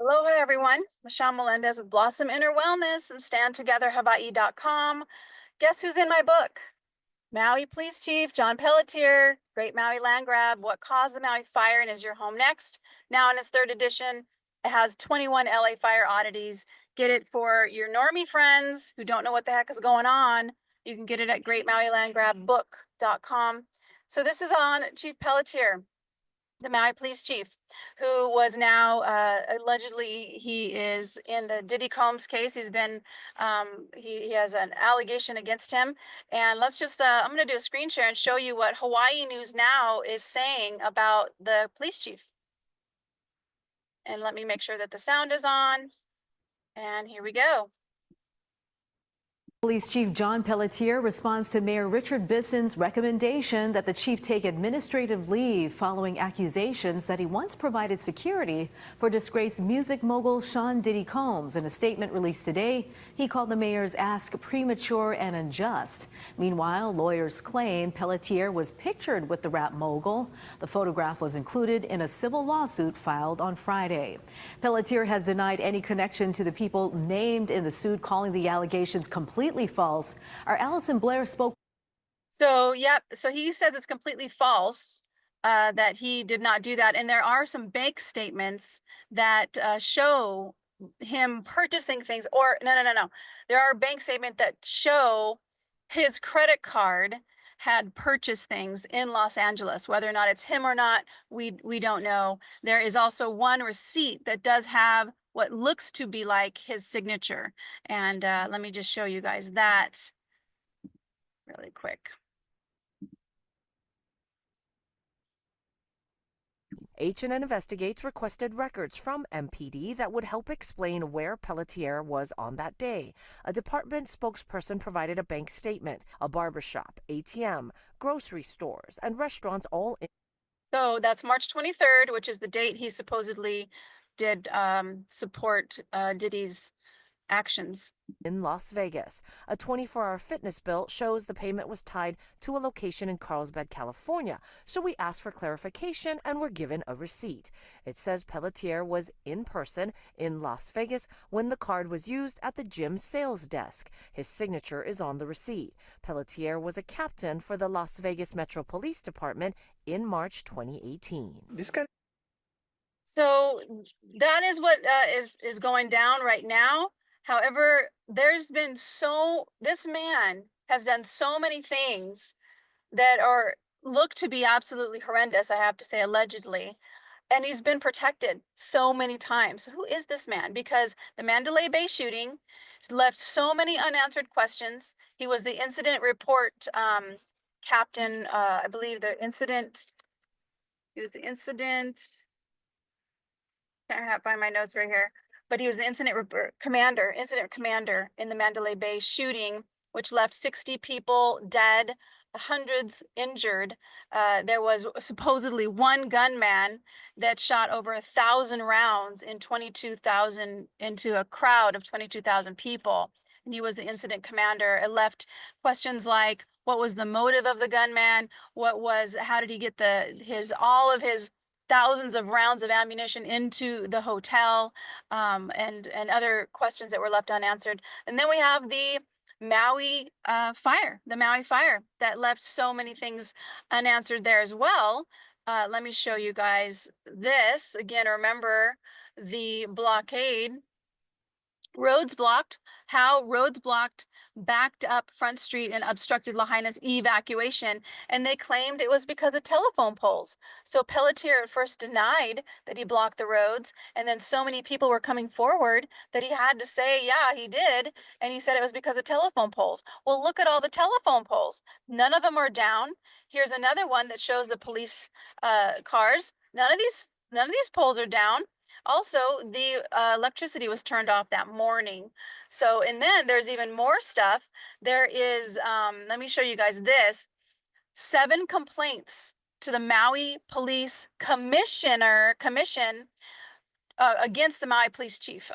Aloha, everyone. Michelle Melendez with Blossom Inner Wellness and StandTogetherHawaii.com. Guess who's in my book? Maui Police Chief John Pelletier, Great Maui Land Grab, What Caused the Maui Fire and Is Your Home Next? Now in its third edition, it has 21 LA fire oddities. Get it for your normie friends who don't know what the heck is going on. You can get it at greatmauilandgrabbook.com. So this is on Chief Pelletier, the Maui police chief, who was now allegedly he is in the Diddy Combs case. He's been he has an allegation against him. And let's just I'm going to do a screen share and show you what Hawaii News Now is saying about the police chief. And let me make sure that the sound is on. And here we go. Police Chief John Pelletier responds to Mayor Richard Bisson's recommendation that the chief take administrative leave following accusations that he once provided security for disgraced music mogul Sean Diddy Combs. In a statement released today, he called the mayor's ask premature and unjust. Meanwhile, lawyers claim Pelletier was pictured with the rap mogul. The photograph was included in a civil lawsuit filed on Friday. Pelletier has denied any connection to the people named in the suit, calling the allegations completely false. Our Allison Blair spoke. So, yep. So he says it's completely false, that he did not do that. And there are some bank statements that show him purchasing things. Or no. There are bank statements that show his credit card had purchased things in Los Angeles. Whether or not it's him or not, we don't know. There is also one receipt that does have what looks to be like his signature. And let me just show you guys that really quick. H&N Investigates requested records from MPD that would help explain where Pelletier was on that day. A department spokesperson provided a bank statement, a barbershop, ATM, grocery stores, and restaurants all in. So that's March 23rd, which is the date he supposedly did support Diddy's actions. In Las Vegas. A 24-hour fitness bill shows the payment was tied to a location in Carlsbad, California. So we asked for clarification and were given a receipt. It says Pelletier was in person in Las Vegas when the card was used at the gym sales desk. His signature is on the receipt. Pelletier was a captain for the Las Vegas Metro Police Department in March 2018. So that is what is going down right now. However, this man has done so many things that are look to be absolutely horrendous, I have to say, allegedly. And he's been protected so many times. Who is this man? Because the Mandalay Bay shooting left so many unanswered questions. He was the incident report captain. I believe he was the incident. Can't find my notes right here. But he was the incident commander in the Mandalay Bay shooting, which left 60 people dead, hundreds injured. There was supposedly one gunman that shot over 1,000 rounds in 22,000 into a crowd of 22,000 people. And he was the incident commander. It left questions like, what was the motive of the gunman? How did he get all of his thousands of rounds of ammunition into the hotel, and other questions that were left unanswered. And then we have the Maui fire that left so many things unanswered there as well. Let me show you guys this. Again, remember the blockade. Roads blocked, how roads blocked backed up Front Street and obstructed Lahaina's evacuation, and they claimed it was because of telephone poles. So Pelletier at first denied that he blocked the roads, and then so many people were coming forward that he had to say, yeah, he did, and he said it was because of telephone poles. Well, look at all the telephone poles. None of them are down. Here's another one that shows the police cars. None of these poles are down. Also, the electricity was turned off that morning. So, and then there's even more stuff. There is, let me show you guys this, 7 complaints to the Maui Police Commission against the Maui Police Chief.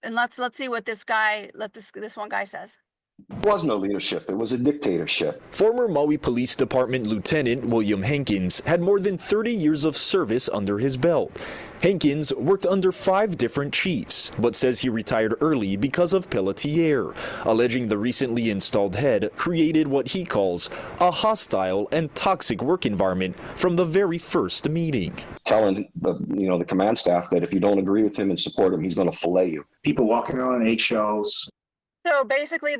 And let's see what this one guy says. It was no leadership. It was a dictatorship. Former Maui Police Department Lieutenant William Hankins had more than 30 years of service under his belt. Hankins worked under 5 different chiefs, but says he retired early because of Pelletier, alleging the recently installed head created what he calls a hostile and toxic work environment from the very first meeting. Telling the command staff that if you don't agree with him and support him, he's going to fillet you. People walking around eggshells. So basically,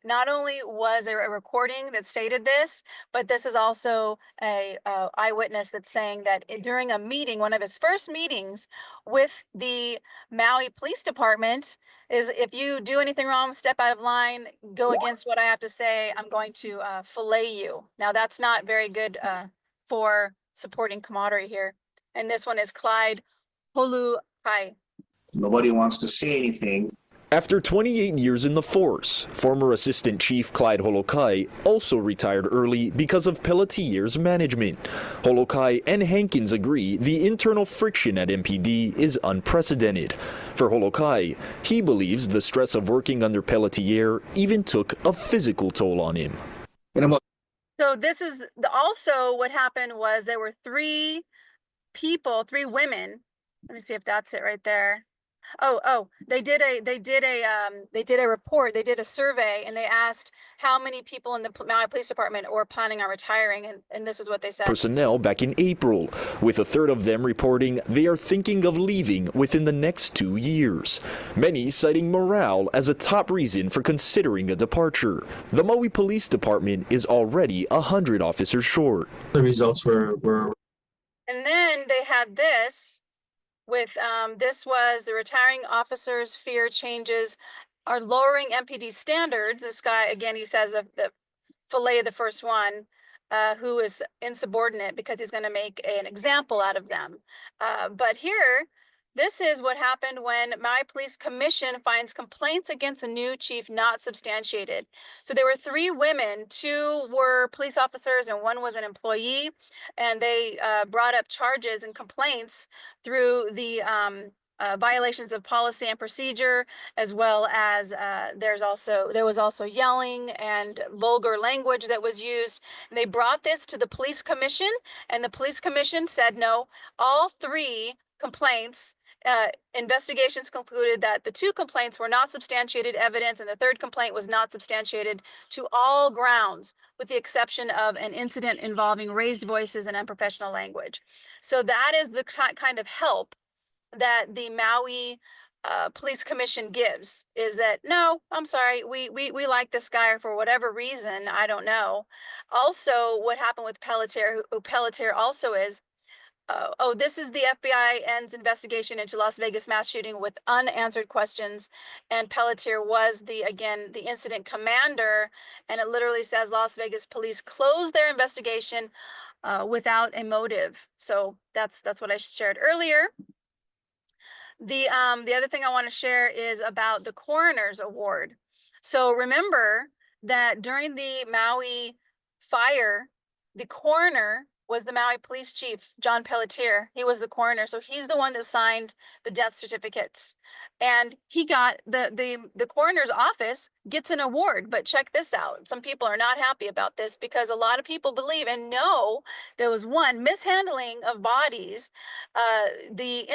not only was there a recording that stated this, but this is also a eyewitness that's saying that during a meeting, one of his first meetings with the Maui Police Department, is if you do anything wrong, step out of line, go against what I have to say, I'm going to fillet you. Now that's not very good for supporting camaraderie here. And this one is Clyde Holukai. Nobody wants to say anything. After 28 years in the force, former Assistant Chief Clyde Holokai also retired early because of Pelletier's management. Holokai and Hankins agree the internal friction at MPD is unprecedented. For Holokai, he believes the stress of working under Pelletier even took a physical toll on him. So this is also what happened was there were 3 women. Let me see if that's it right there. They did a report, they did a survey, and they asked how many people in the Maui Police Department were planning on retiring, and this is what they said. Personnel back in April, with a third of them reporting they are thinking of leaving within the next 2 years. Many citing morale as a top reason for considering a departure. The Maui Police Department is already 100 officers short. The results were. And then they had this. This was the retiring officers fear changes are lowering MPD standards. This guy, again, he says the fillet the first one, who is insubordinate because he's going to make an example out of them. But here, this is what happened when Maui Police Commission finds complaints against a new chief not substantiated. So there were 3 women, 2 were police officers and 1 was an employee, and they brought up charges and complaints through the violations of policy and procedure, as well as there was also yelling and vulgar language that was used. And they brought this to the police commission, and the police commission said no. All 3 complaints. Investigations concluded that the 2 complaints were not substantiated evidence, and the 3rd complaint was not substantiated to all grounds, with the exception of an incident involving raised voices and unprofessional language. So that is the kind of help that the Maui Police Commission gives, is that, no, I'm sorry, we like this guy for whatever reason, I don't know. Also, what happened with Pelletier, who Pelletier also is, this is the FBI's investigation into Las Vegas mass shooting with unanswered questions. And Pelletier was the incident commander. And it literally says Las Vegas police closed their investigation without a motive. So that's what I shared earlier. The other thing I want to share is about the Coroner's Award. So remember that during the Maui fire, the coroner was the Maui police chief, John Pelletier. He was the coroner, so he's the one that signed the death certificates. And he got the coroner's office gets an award. But check this out. Some people are not happy about this because a lot of people believe and know there was one mishandling of bodies. The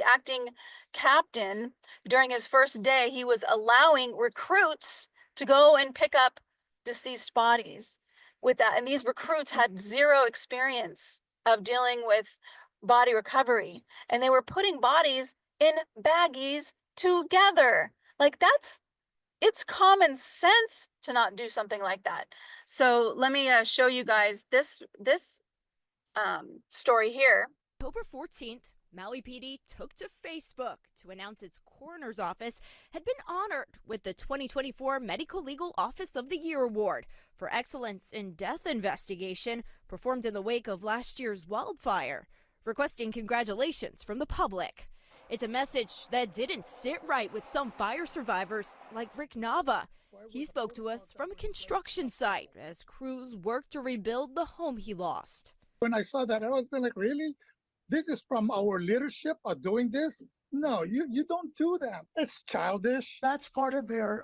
acting captain, during his first day, he was allowing recruits to go and pick up deceased bodies. With that, and these recruits had 0 experience of dealing with body recovery, and they were putting bodies in baggies together. Like it's common sense to not do something like that. So let me show you guys this story here. October 14th, Maui PD took to Facebook to announce its coroner's office had been honored with the 2024 Medical Legal Office of the Year Award for excellence in death investigation performed in the wake of last year's wildfire, requesting congratulations from the public. It's a message that didn't sit right with some fire survivors like Rick Nava. He spoke to us from a construction site as crews worked to rebuild the home he lost. When I saw that, I was like, really? This is from our leadership of doing this? No, you don't do that. It's childish. That's part of their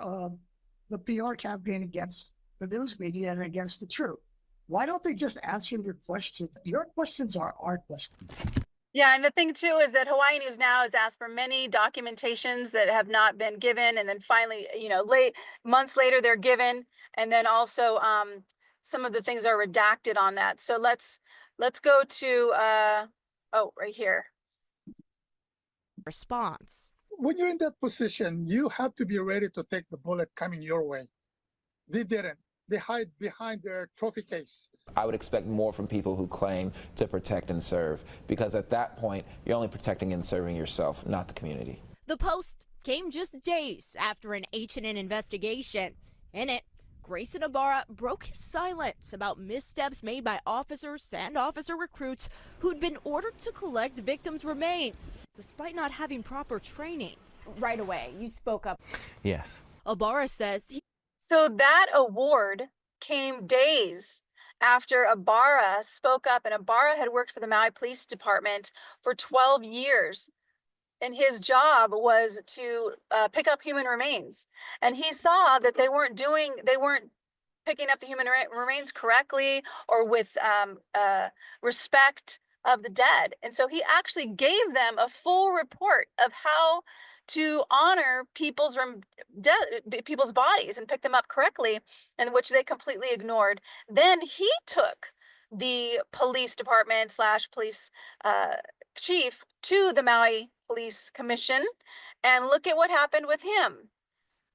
the PR campaign against the news media and against the truth. Why don't they just answer your questions? Your questions are our questions. Yeah, and the thing too is that Hawaii News Now has asked for many documentations that have not been given, and then finally, months later they're given, and then also some of the things are redacted on that. So let's go to right here. Response. When you're in that position, you have to be ready to take the bullet coming your way. They didn't. They hide behind their trophy case. I would expect more from people who claim to protect and serve, because at that point, you're only protecting and serving yourself, not the community. The post came just days after an H&N investigation. In it, Grayson Ibarra broke his silence about missteps made by officers and officer recruits who'd been ordered to collect victims' remains, despite not having proper training. Right away, you spoke up. Yes. Ibarra says So that award came days after Ibarra spoke up, and Ibarra had worked for the Maui Police Department for 12 years. And his job was to pick up human remains. And he saw that they weren't picking up the human remains correctly or with respect of the dead. And so he actually gave them a full report of how to honor people's bodies and pick them up correctly, and which they completely ignored. Then he took the police department / police chief to the Maui Police Commission, and look at what happened with him.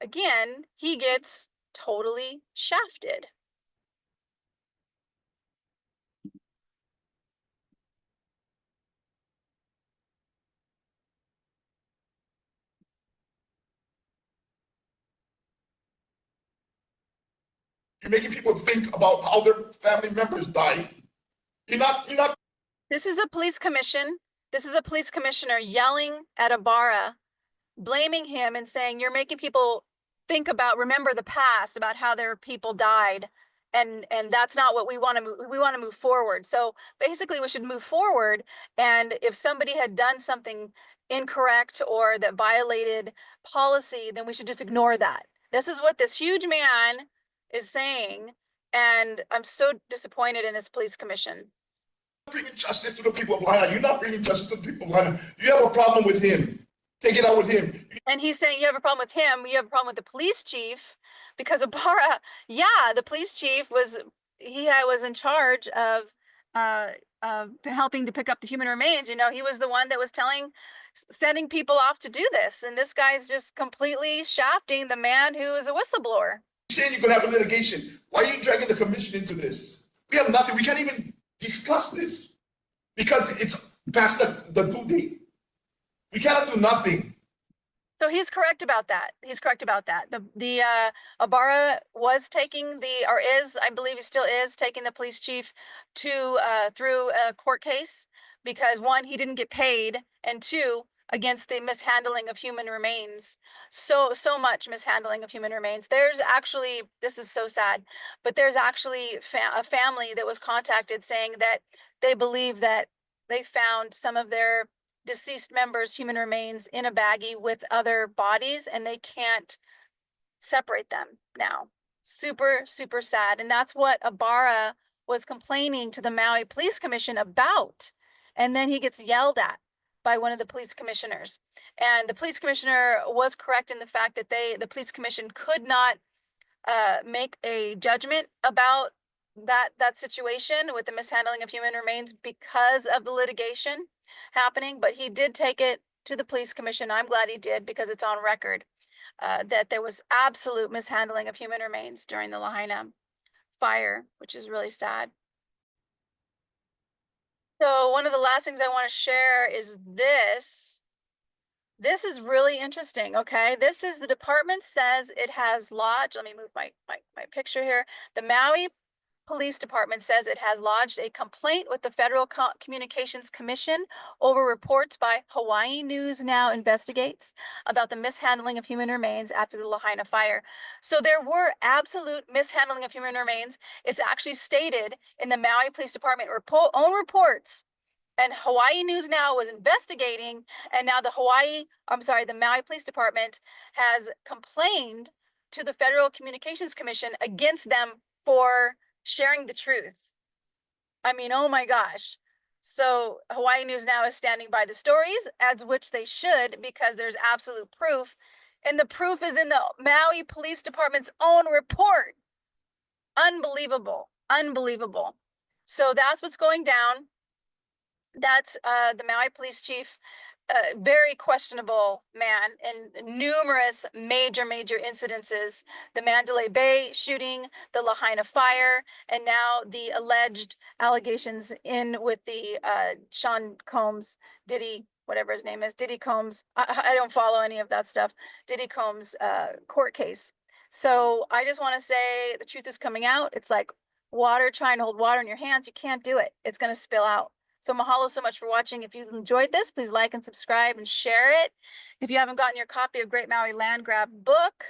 Again, he gets totally shafted. You're making people think about how their family members died. You're not. This is the police commission. This is a police commissioner yelling at Ibarra, blaming him and saying, you're making people remember the past, about how their people died. And that's not what we want to move. We want to move forward. So basically we should move forward. And if somebody had done something incorrect or that violated policy, then we should just ignore that. This is what this huge man is saying. And I'm so disappointed in this police commission. Bringing justice to the people of Lahaina. You're not bringing justice to the people of Lahaina. You have a problem with him. Take it out with him. And he's saying you have a problem with him. You have a problem with the police chief, because Ibarra, the police chief was in charge of helping to pick up the human remains. He was the one that was sending people off to do this. And this guy's just completely shafting the man who is a whistleblower. You're saying you're going to have a litigation. Why are you dragging the commission into this? We have nothing. We can't even discuss this because it's past the due date. We cannot do nothing. So he's correct about that. The Ibarra was taking I believe he still is taking the police chief to through a court case because, one, he didn't get paid, and two, against the mishandling of human remains. So much mishandling of human remains. There's actually, this is so sad, but there's actually a family that was contacted saying that they believe that they found some of their deceased members' human remains in a baggie with other bodies, and they can't separate them now. Super, super sad. And that's what Ibarra was complaining to the Maui Police Commission about. And then he gets yelled at by one of the police commissioners. And the police commissioner was correct in the fact that the police commission could not make a judgment about that situation with the mishandling of human remains because of the litigation happening, but he did take it to the police commission. I'm glad he did, because it's on record that there was absolute mishandling of human remains during the Lahaina fire, which is really sad. So one of the last things I want to share is this. This is really interesting, okay? This is the department says it has lodged, let me move my picture here. The Maui Police Department says it has lodged a complaint with the Federal Communications Commission over reports by Hawaii News Now Investigates about the mishandling of human remains after the Lahaina fire. So there were absolute mishandling of human remains. It's actually stated in the Maui Police Department own reports. And Hawaii News Now was investigating, and now the Maui Police Department has complained to the Federal Communications Commission against them for sharing the truth. I mean, oh my gosh. So Hawaii News Now is standing by the stories, as which they should, because there's absolute proof. And the proof is in the Maui Police Department's own report. Unbelievable. Unbelievable. So that's what's going down. That's the Maui police chief, very questionable man in numerous major incidences, the Mandalay Bay shooting, the Lahaina fire, and now the alleged allegations in with the Sean Combs, Diddy, whatever his name is, Diddy Combs. I don't follow any of that stuff. Diddy Combs court case. So I just want to say the truth is coming out. It's like water trying to hold water in your hands. You can't do it. It's going to spill out. So mahalo so much for watching. If you've enjoyed this, please like and subscribe and share it. If you haven't gotten your copy of Great Maui Land Grab book,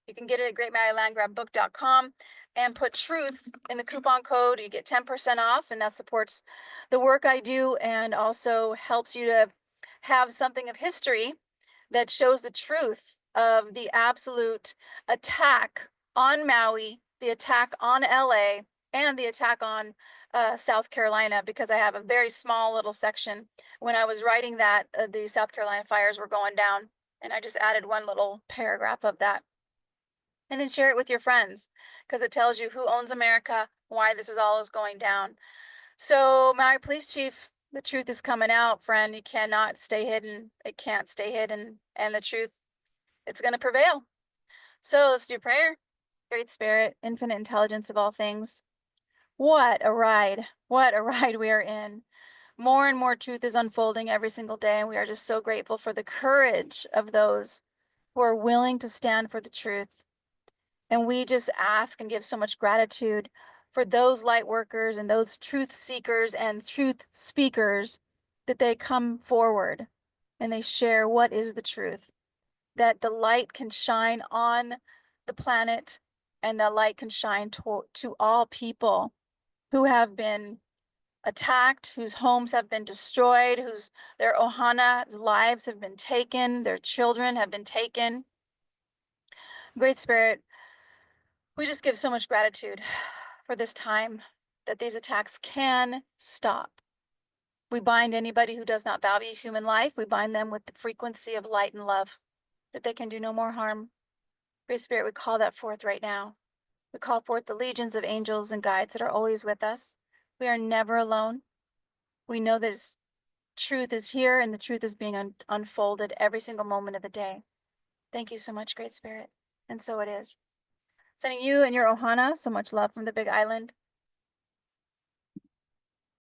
you can get it at greatmauilandgrabbook.com and put truth in the coupon code. You get 10% off, and that supports the work I do and also helps you to have something of history that shows the truth of the absolute attack on Maui, the attack on LA, and the attack on South Carolina, because I have a very small little section. When I was writing that, the South Carolina fires were going down, and I just added one little paragraph of that. And then share it with your friends, because it tells you who owns America, why this is all is going down. So Maui Police Chief, the truth is coming out, friend. You cannot stay hidden. It can't stay hidden. And the truth, it's going to prevail. So let's do prayer. Great Spirit, infinite intelligence of all things. What a ride. What a ride we are in. More and more truth is unfolding every single day, and we are just so grateful for the courage of those who are willing to stand for the truth. And we just ask and give so much gratitude for those light workers and those truth seekers and truth speakers, that they come forward and they share what is the truth, that the light can shine on the planet and the light can shine to all people who have been attacked, whose homes have been destroyed, their ohana's lives have been taken, their children have been taken. Great Spirit, we just give so much gratitude for this time that these attacks can stop. We bind anybody who does not value human life. We bind them with the frequency of light and love, that they can do no more harm. Great Spirit, we call that forth right now. We call forth the legions of angels and guides that are always with us. We are never alone. We know that truth is here, and the truth is being unfolded every single moment of the day. Thank you so much, Great Spirit. And so it is. Sending you and your ohana so much love from the Big Island.